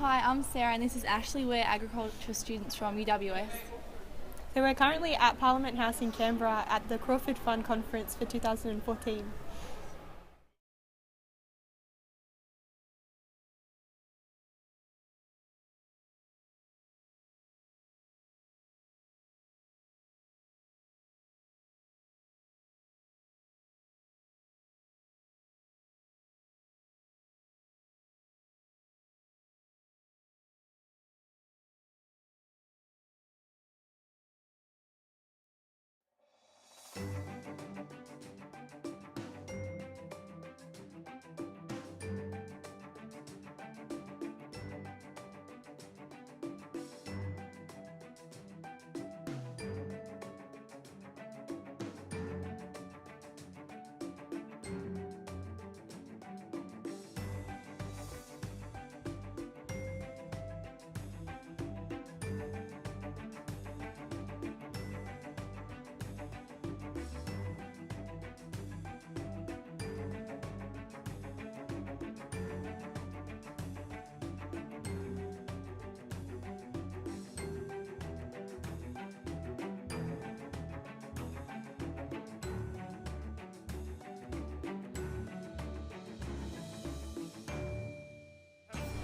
Hi, I'm Sarah and this is Ashley. We're agriculture students from UWS. So we're currently at Parliament House in Canberra at the Crawford Fund Conference for 2014.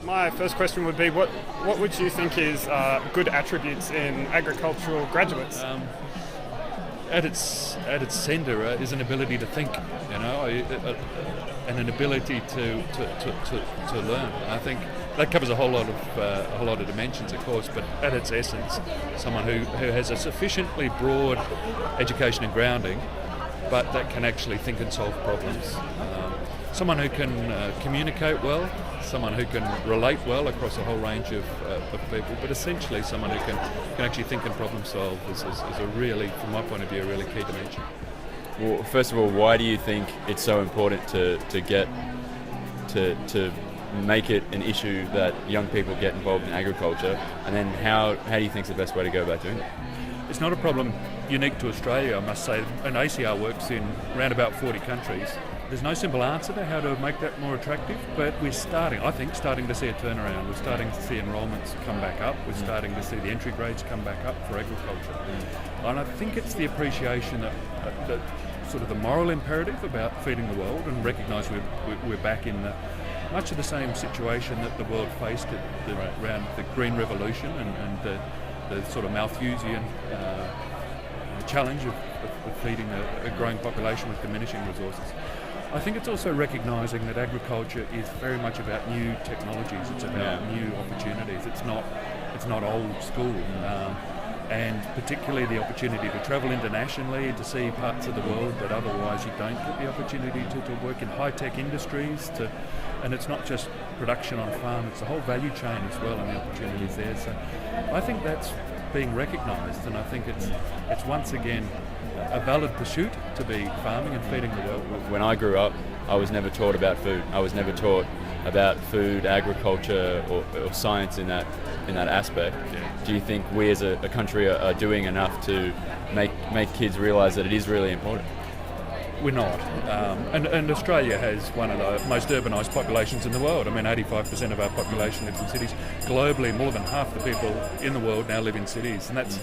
My first question would be, what would you think is good attributes in agricultural graduates? At its centre is an ability to think, and an ability to learn. I think that covers a whole lot of dimensions, of course, but at its essence, someone who has a sufficiently broad education and grounding, but that can actually think and solve problems. Someone who can communicate well, someone who can relate well across a whole range of people, but essentially someone who can actually think and problem solve is a really, from my point of view, a really key dimension. Well, first of all, why do you think it's so important to make it an issue that young people get involved in agriculture, and then how do you think is the best way to go about doing it? It's not a problem unique to Australia, I must say, and ACIAR works in around about 40 countries. There's no simple answer to how to make that more attractive, but we're starting to see a turnaround. We're starting to see enrolments come back up. We're starting to see the entry grades come back up for agriculture. And I think it's the appreciation that sort of the moral imperative about feeding the world, and recognise we're back in much of the same situation that the world faced around the Green Revolution and the sort of Malthusian challenge of feeding a growing population with diminishing resources. I think it's also recognising that agriculture is very much about new technologies. It's about new opportunities. It's not old school, and particularly the opportunity to travel internationally, to see parts of the world that otherwise you don't get the opportunity to work in high-tech industries. And it's not just production on a farm; it's the whole value chain as well, and the opportunities there. So I think that's being recognised, and I think it's once again a valid pursuit to be farming and feeding the world. When I grew up, I was never taught about food. I was never taught about food, agriculture, or science in that aspect. Yeah. Do you think we as a country are doing enough to make kids realise that it is really important? We're not. And Australia has one of the most urbanised populations in the world. I mean, 85% of our population lives in cities. Globally, more than half the people in the world now live in cities. And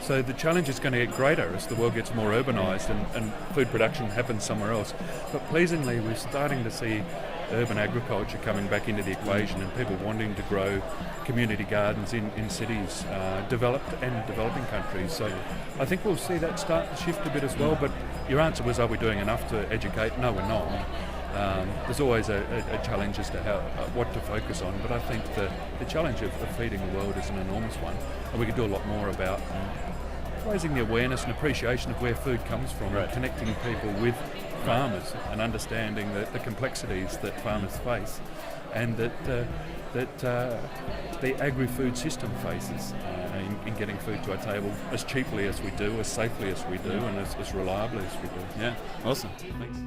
so the challenge is going to get greater as the world gets more urbanised and food production happens somewhere else. But pleasingly, we're starting to see urban agriculture coming back into the equation, and people wanting to grow community gardens in cities, developed and developing countries. So I think we'll see that start to shift a bit as well. But your answer was, are we doing enough to educate? No, we're not. There's always a challenge as to what to focus on, but I think the challenge of feeding the world is an enormous one, and we could do a lot more about raising the awareness and appreciation of where food comes from, right. Connecting people with farmers and understanding the complexities that farmers face, and that the agri-food system faces in getting food to our table as cheaply as we do, as safely as we do, and as reliably as we do. Yeah, awesome. Thanks.